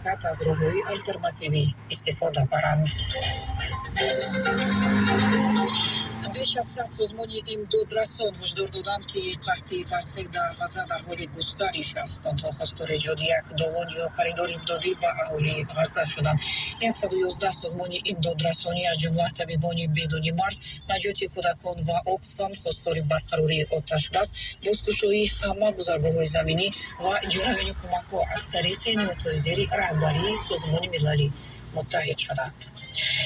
مملکت از راه‌های آلترناتیوی استفاده برند. بیش از 100 سازمان امدادرسان هشدار دادند که قحطی وسیع در غزه در حال گسترش است. آنها خواستار ایجاد یک داون یا کریدور امدادی به اهالی غزه شدند. 111 سازمان امدادرسانی از جمله طبیبان بدون مرز، نجات کودکان و آکسفام خواستار برقراری آتش بس، بازگشایی همه گذرگاه‌های زمینی و جریان کمک‌ها از طریق نهادهای زیر رهبری سازمان ملل متحد شدند.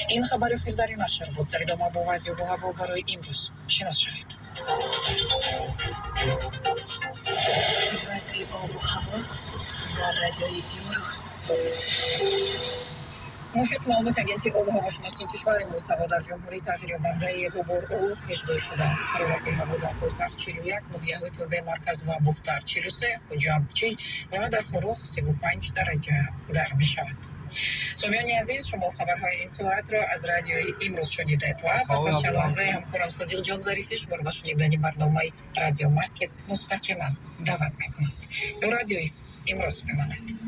این خبر اخیر در این نشر بود. در ادامه با وضع آب و هوا برای امروز شناس شوید. وضع آب و هوا در رادیوی امروز. موافق معلومات اگنسی آب و هواشناسی کشور امروز هوا در جمهوری تغییر یابنده غبار آلود پیش‌بینی شده است. حرارت هوا در پایتخت 41، ناحیه‌های توبه مرکز و بختر 43، حجاب 40 و در خروخ 35 درجه گرم می‌شود. سامیان عزیز، شما خبرهای این ساعت را از رادیوی امروز شنیدید و پس از چند لحظه همکارم صادق جان ظریفی شما را به شنیدن برنامه رادیو مارکت مستقیما دعوت می‌کنم. با رادیوی امروز بمانید.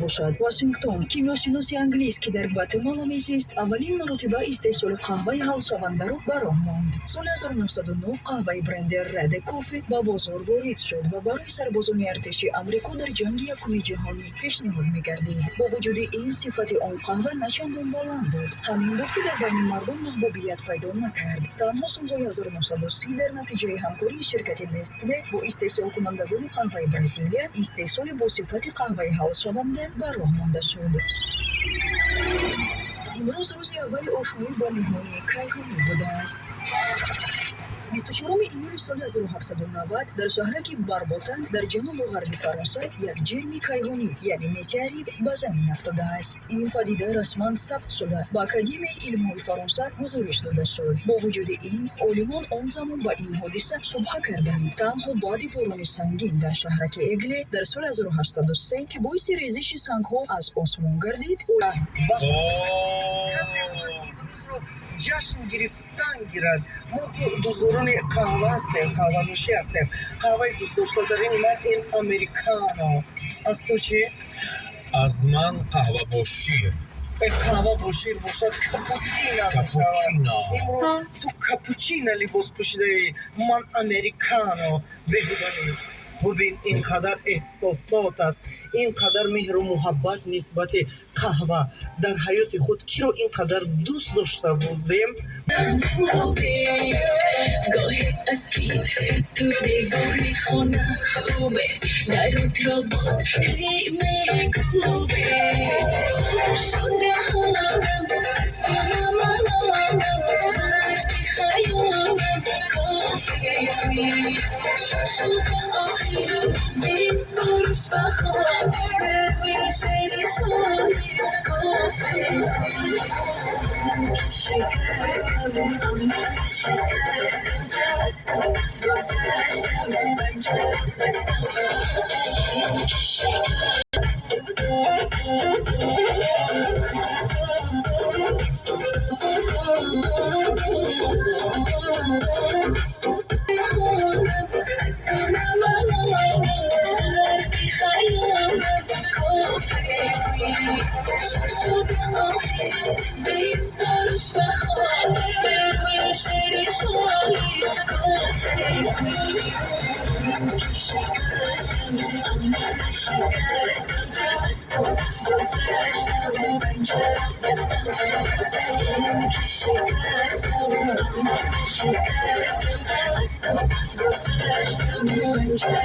باشد. واشنگتن کیمیاشناسی انگلیس که در گواتمالا میزیست اولین مرتبه استحصال قهوه حل شونده را براه ماند. سال 1909 قهوه برند رد کافی با بازار وارد شد و برای سربازان ارتش آمریکا در جنگ یکم جهانی پیشنهاد می‌گردید. با وجود این صفت آن قهوه نچندان بلند بود. همین بود که در بین مردم محبوبیت پیدا نکرد. تنها سال 1930 در نتیجه همکاری شرکت نستله با استحصال کنندگان قهوه برزیلیا استحصال با صفت قهوه حل شونده براه مانده شد. امروز روز اول آشنایی با مهمانی کیهانی بوده است. 24 ایول سال 1790 در شهرک برباتن در جنوب و غرب فرانسه یک جرم کیهانی یعنی متئوریت به زمین افتاده است. این پدیده رسما ثبت شده با اکادمی علوم‌های فرانسه گزارش داده شد. با وجود این عالمان آن زمان به این حادثه شبهه کردند. تنها بعد باران سنگین در شهرک اگله در سال 1803 که باعث ریزش سنگ‌ها از آسمان گردید جشن گرفتن گیرد. ما که دوستداران قهوه هستیم، قهوه نوشی هستیم. قهوه دوست داشته داریم من این امریکانو. از تو چی؟ از من قهوه با شیر. قهوه با شیر باشد کپوچینو. امروز تو کپوچینو لباس پوشیده ای، من امریکانو. بهوده نیست. ببین اینقدر احساسات است، اینقدر مهر و محبت نسبت قهوه در حیات خود کی رو اینقدر دوست داشته بودیم. گاهی از کیف تو دیواری خانه خوبه نرود را باد هی میگوبه شده حالم از کنم الانم هرکی خیالم کافه توی شده آخیم بیز گروش بخواه بشیری شایی کافه توی شکرم شکرم گذشتم بنجر بستم شکرم از کنم الان هرکی خیالم کافه توی شده آخیم بیز گروش بخواه بشیری شایی کافه توی شکرم گذشتم بنجر بستم گذشتم بنجر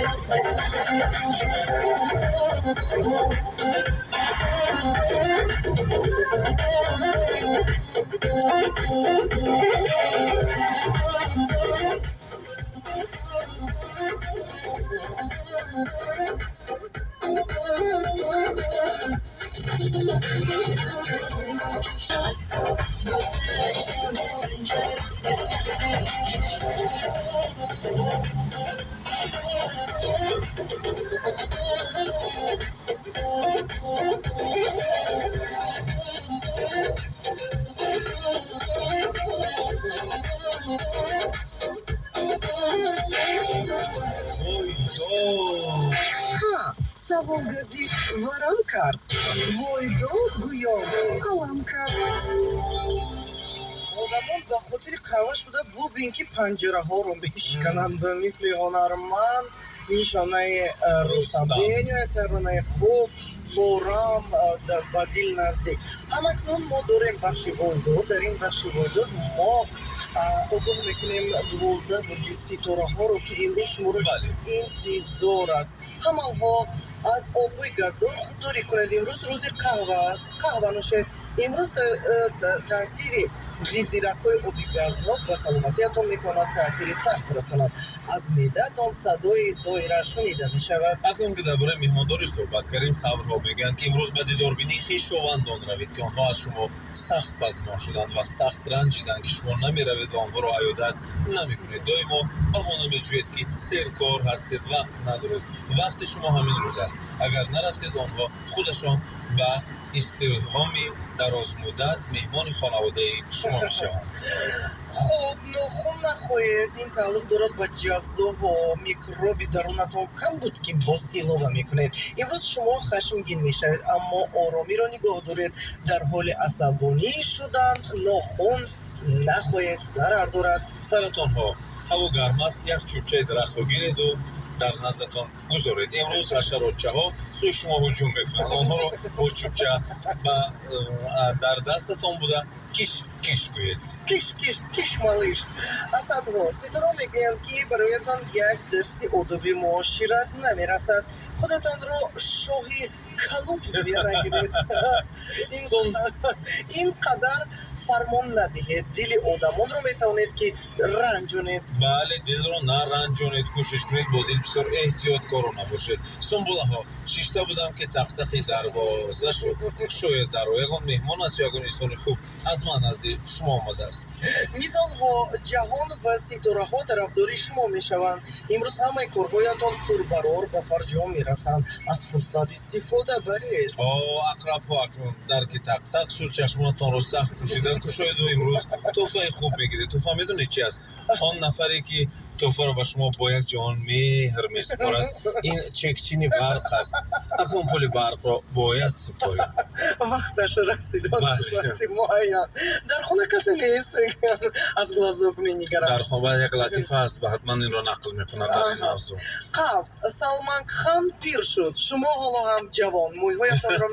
ورم کرد وای داد گویان علم کرد آدمان به خاطر قهوه شده ببین که پنجره ها رو میشکنند مثل هنرمند نشانه رستم بین ترانه خوب فورام به دل نزدیک همکنون ما داریم بخش وایداد در این بخش وایداد ما آگاه میکنیم 12 برج ستاره ها رو که امروز شمارش انتظار است همه از آبوی گازدار خودداری کنید امروز روز قهوه است قهوه نوشید امروز تاثیر غیردیرک‌های آبی گازناک به سلامتیتان میتواند تاثیر سخت برساند از معده‌تان صدای دایره شنیده میشود اکنون که درباره میهمانداری صحبت کردیم صبرها میگن که امروز به دیداربینی خویشاوندان روید که آنها از شما سخت پذیرا شدند و سخت رنجیدند که شما نمیروید و آنها را عیادت نمیکنید دائما بهانه میجویید که سرکار هستید وقت ندارید وقت شما همین روز است اگر نرفتید آنها خودشان به استراحامی دراز مدت مهمان خانواده شما میشوند خب ناخن نخواهید این تعلق دارد به جغزها میکروبی درونتان کم بود که باز ایلوه میکنید امروز شما خشمگین میشوید اما آرامی را نگاه دارید در حال عصبانی شدن ناخن نخواهید ضرر دارد سرتان ها هوا گرم است یک چوبچه درخت رو گیرید و در نزدتان گذارید امروز حشراتچه ها سوی شما هجوم میکنند آنها را با چوبچه در دستتان بوده کش گوید کش مالیش اسدها ستاره میگویند که برایتان یک درس ادبی معاشرت نمیرسد خودتان را شاهی کلوپ نگیرید اینقدر فرمان ندهید دل آدمان را میتوانید که رنجونید بله دل را نرنجونید کوشش کنید با دل بسیار احتیاط کارانه باشید سنبوله ها شیشته بودم که تختقی دروازه شد شاید در یگان مهمان است یگان انسان خوب حتما نزد شما آمده است میزان ها جهان و ستاره ها طرفداری شما میشوند امروز همه کارهایتان پربرار به فرجام میرسند از فرصت استفاده برید اقرب ها اکنون در که تق تق شد چشمانتان رو سخت کشیدن که شاید و امروز توفه خوب میگیرید توفه میدونید چی است آن نفری که توفه رو به شما با یک جهان مهر میسپارد این چکچینی برق است اکنون پول برق را باید سپارید وقتش رسید وقت معین در خونه کسی نیست از گلازوک می‌نگرد در خانه یک لطیفه است و حتما این را نقل میکنه در این موضوع قفز سلمان خان پیر شد شما حالا هم جوان مویهایتان را